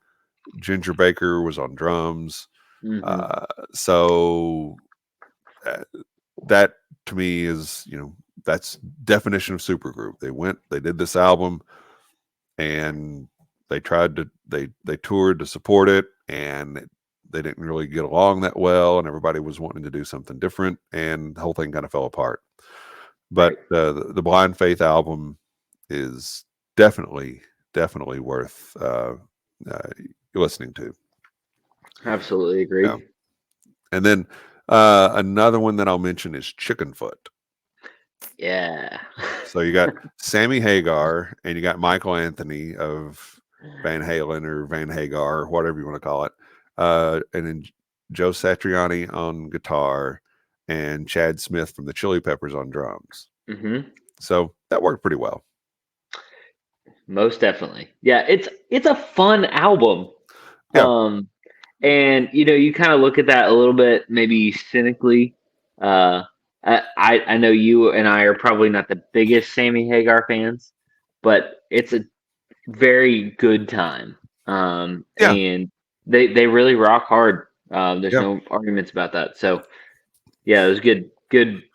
Ginger Baker was on drums. Mm-hmm. So that to me is, that's definition of supergroup. They did this album, and they toured to support it, and they didn't really get along that well, and everybody was wanting to do something different, and the whole thing kind of fell apart. But Right. the Blind Faith album is definitely definitely worth listening to. Absolutely agree. Yeah. And then another one that I'll mention is Chickenfoot. Yeah. So you got Sammy Hagar and you got Michael Anthony of Van Halen or Van Hagar or whatever you want to call it. And then Joe Satriani on guitar and Chad Smith from the Chili Peppers on drums. Mm-hmm. So that worked pretty well. Most definitely. Yeah, it's a fun album. Yeah. And you kind of look at that a little bit maybe cynically. I know you and I are probably not the biggest Sammy Hagar fans, but it's a very good time. Yeah. And they really rock hard. There's Yeah. no arguments about that. So yeah, it was good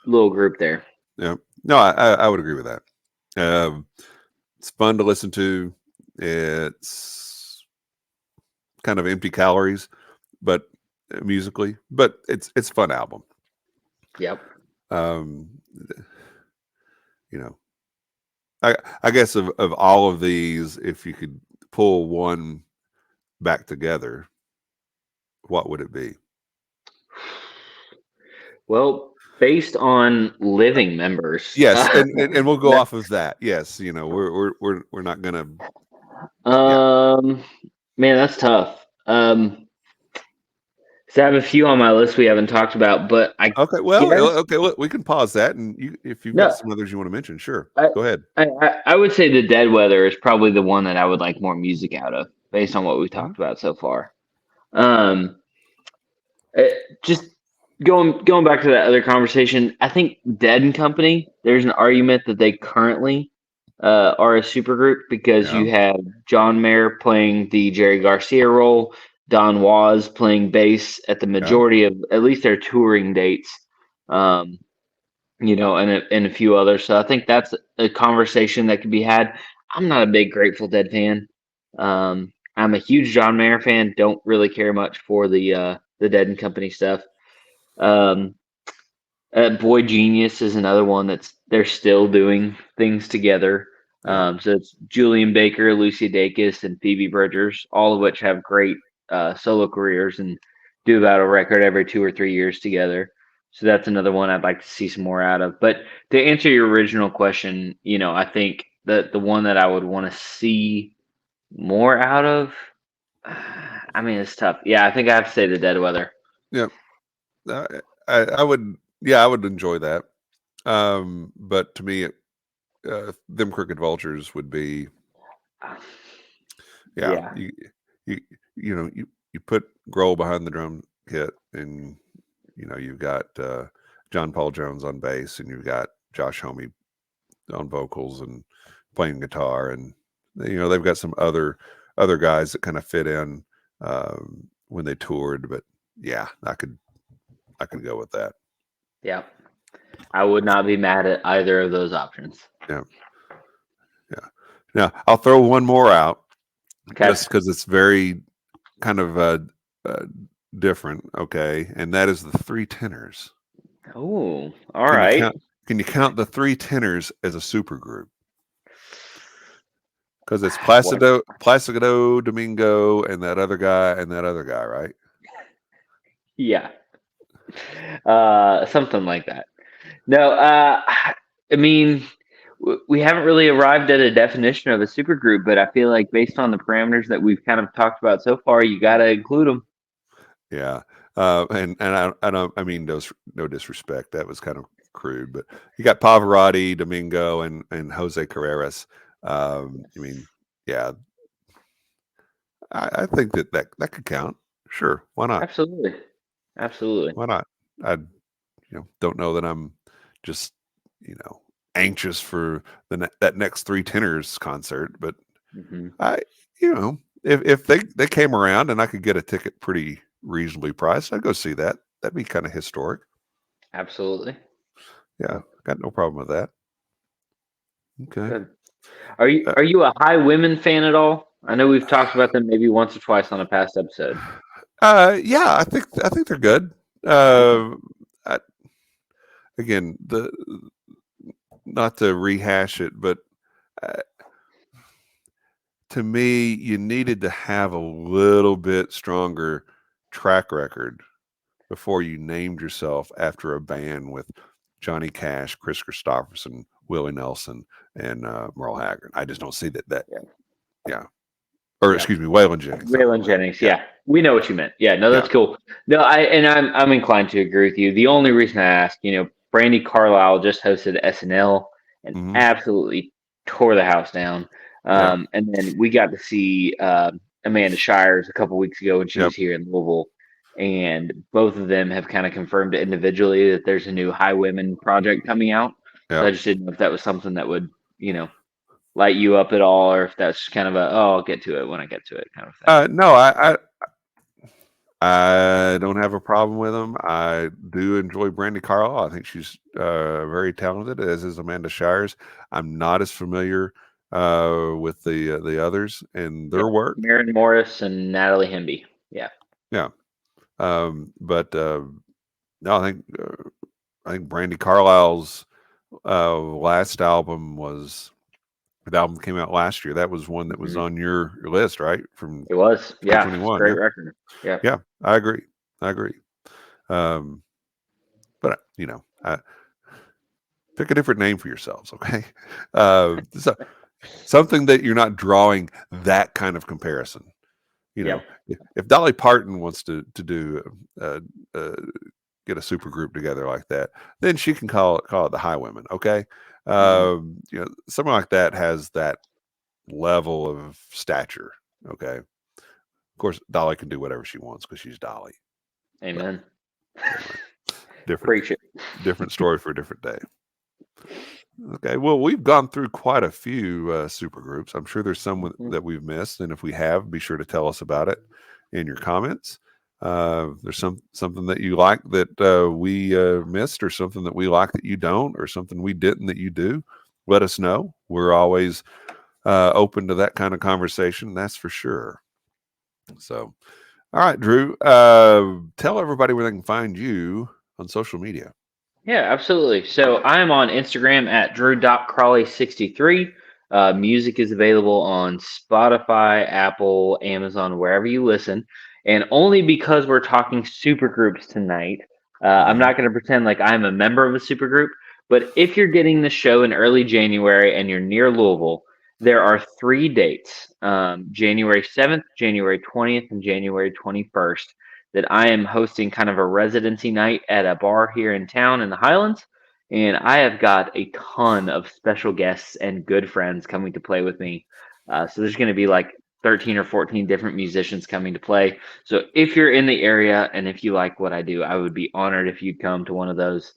little group there. Yeah. No, I would agree with that. It's fun to listen to. It's kind of empty calories, but musically, but it's a fun album. Yep. You know, I guess of all of these, if you could pull one back together, what would it be? Well, based on living members. Yes, and we'll go that- off of that. Yes, we're not gonna. um, man, that's tough. So I have a few on my list we haven't talked about, but I Okay, well, guess okay, look, we can pause that, and if you've got no, some others you want to mention, sure, I, go ahead. I would say the Dead Weather is probably the one that I would like more music out of, based on what we've Mhm. talked about so far. Um, just going back to that other conversation, I think Dead and Company. There's an argument that they currently are a supergroup because Yeah, you have John Mayer playing the Jerry Garcia role, Don Was playing bass at the yeah, majority of at least their touring dates, um, and a few others. So I think that's a conversation that could be had. I'm not a big Grateful Dead fan. I'm a huge John Mayer fan. Don't really care much for the Dead and Company stuff. Um, Boy Genius is another one they're still doing things together. yeah, So it's Julian Baker, Lucy Dacus, and Phoebe Bridgers, all of which have great solo careers and do about a record every 2 or 3 years together. So that's another one I'd like to see some more out of. But to answer your original question, I think that the one that I would want to see more out of, I mean, it's tough. Yeah, I think I have to say the Dead Weather. yeah. Uh, I would, yeah, I would enjoy that. But to me, them Crooked Vultures would be, yeah, Yeah. you you put Grohl behind the drum kit, and you've got John Paul Jones on bass, and you've got Josh Homme on vocals and playing guitar, and they've got some other guys that kind of fit in when they toured. But yeah, I could go with that. Yeah. I would not be mad at either of those options. Yeah, yeah. Now I'll throw one more out Okay. just because it's very kind of uh, different. Okay, and that is the Three Tenors. Oh, all Can you right. count? Can you count the Three Tenors as a supergroup? Because it's What? Placido Domingo and that other guy, right? Yeah. Something like that. No, I mean, we haven't really arrived at a definition of a supergroup, but I feel like based on the parameters that we've kind of talked about so far, you got to include them. Yeah. I don't, I mean, no disrespect. That was kind of crude, but you got Pavarotti, Domingo, and Jose Carreras. I mean, yeah, I think that could count. Sure, why not? Absolutely. Absolutely. Why not? I don't know that I'm just anxious for that next Three Tenors concert, but Hmm. I if they came around and I could get a ticket pretty reasonably priced, I'd go see that. That'd be kind of historic. Absolutely. Yeah, got no problem with that. Okay. Good. Are you a High Women fan at all? I know we've talked about them maybe once or twice on a past episode. Yeah, I think they're good. Okay. I, again, the not to rehash it, but uh, to me, you needed to have a little bit stronger track record before you named yourself after a band with Johnny Cash, Chris Christopherson, Willie Nelson, and Merle Haggard. I just don't see that. Yeah. Yeah. Or Yeah. excuse me, Waylon Jennings. Waylon Jennings. Yeah. We know what you meant. Yeah. No, that's Yeah. cool. No, I'm inclined to agree with you. The only reason I ask, Brandy Carlisle just hosted SNL and Mhm. absolutely tore the house down. Yeah. And then we got to see Amanda Shires a couple weeks ago when she Yep. was here in Louisville. And both of them have kind of confirmed individually that there's a new Highwomen project coming out. So I Yep. just didn't know if that was something that would, light you up at all, or if that's kind of I'll get to it when I get to it kind of thing. No, I don't have a problem with them. I do enjoy Brandy Carlisle. I think she's very talented, as is Amanda Shires. I'm not as familiar with the others and their work. Maren Morris and Natalie Hemby. Yeah. Yeah. But no, I think Brandy Carlisle's last album was the album that came out last year. That was one that was on your list, right? From It was. Yeah. 2021. Great Yeah. record. Yeah. Yeah, I agree. But pick a different name for yourselves, okay? So something that you're not drawing that kind of comparison. If Dolly Parton wants to do get a super group together like that, then she can call it the Highwomen, okay? Someone like that has that level of stature, okay? Of course, Dolly can do whatever she wants because she's Dolly. Amen. Different, different story for a different day. Okay, well, we've gone through quite a few super groups. I'm sure there's some that we've missed, and if we have, be sure to tell us about it in your comments. There's something that you like that we missed, or something that we like that you don't, or something we didn't that you do. Let us know. We're always open to that kind of conversation. That's for sure. So, all right, Drew, tell everybody where they can find you on social media. Yeah, absolutely. So I'm on Instagram at drew.crawley63. Music is available on Spotify, Apple, Amazon, wherever you listen. And only because we're talking supergroups tonight, I'm not going to pretend like I'm a member of a supergroup. But if you're getting the show in early January and you're near Louisville, there are 3 dates, January 7th, January 20th, and January 21st, that I am hosting kind of a residency night at a bar here in town in the Highlands. And I have got a ton of special guests and good friends coming to play with me. So there's going to be like 13 or 14 different musicians coming to play. So if you're in the area and if you like what I do, I would be honored if you'd come to one of those.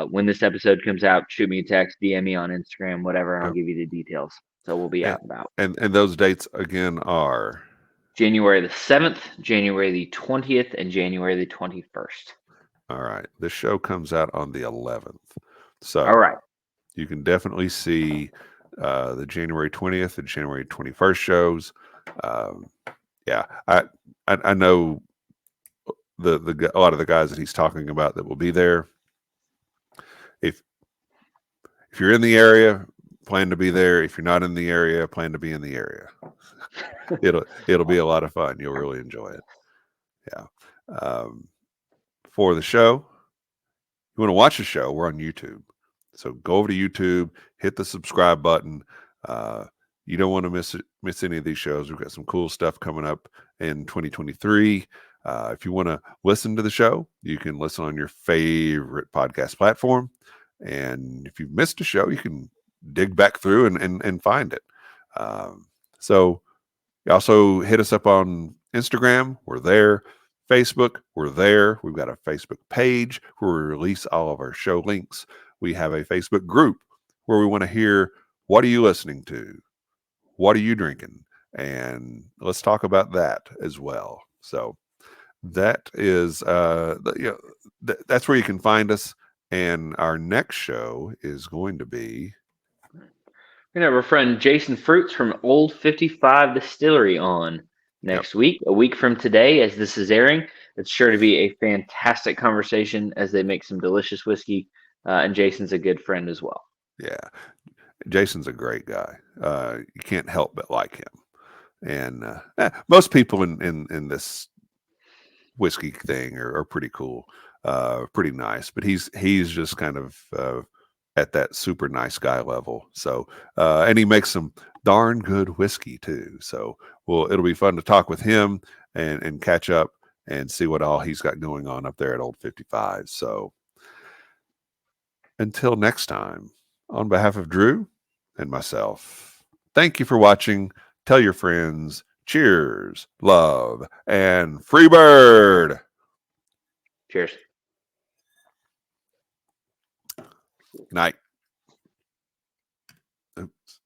When this episode comes out, shoot me a text, DM me on Instagram, whatever, and I'll give you the details. So we'll be out and about. And those dates again are January the 7th, January the 20th, and January the 21st. All right. The show comes out on the 11th. So all right, you can definitely see the January 20th and January 21st shows. Yeah, I know a lot of the guys that he's talking about that will be there. If you're in the area, plan to be there. If you're not in the area, plan to be in the area. It'll be a lot of fun. You'll really enjoy it. Yeah. For the show, you want to watch the show, we're on YouTube. So go over to YouTube, hit the subscribe button. You don't want to miss any of these shows. We've got some cool stuff coming up in 2023. If you want to listen to the show, you can listen on your favorite podcast platform. And if you've missed a show, you can dig back through and find it. So you also hit us up on Instagram. We're there. Facebook, we're there. We've got a Facebook page where we release all of our show links. We have a Facebook group where we want to hear, what are you listening to? What are you drinking? And let's talk about that as well. So that is, that's where you can find us. And our next show is going to be. We're going to have our friend Jason Fruits from Old 55 Distillery on next week, a week from today, as this is airing. It's sure to be a fantastic conversation as they make some delicious whiskey. And Jason's a good friend as well. Yeah. Jason's a great guy. You can't help but like him. And most people in this whiskey thing are pretty cool, pretty nice. But he's just kind of at that super nice guy level. So and he makes some darn good whiskey too. So it'll be fun to talk with him and catch up and see what all he's got going on up there at Old 55. So until next time, on behalf of Drew and myself, thank you for watching. Tell your friends. Cheers, love, and free bird. Cheers. Night. Oops.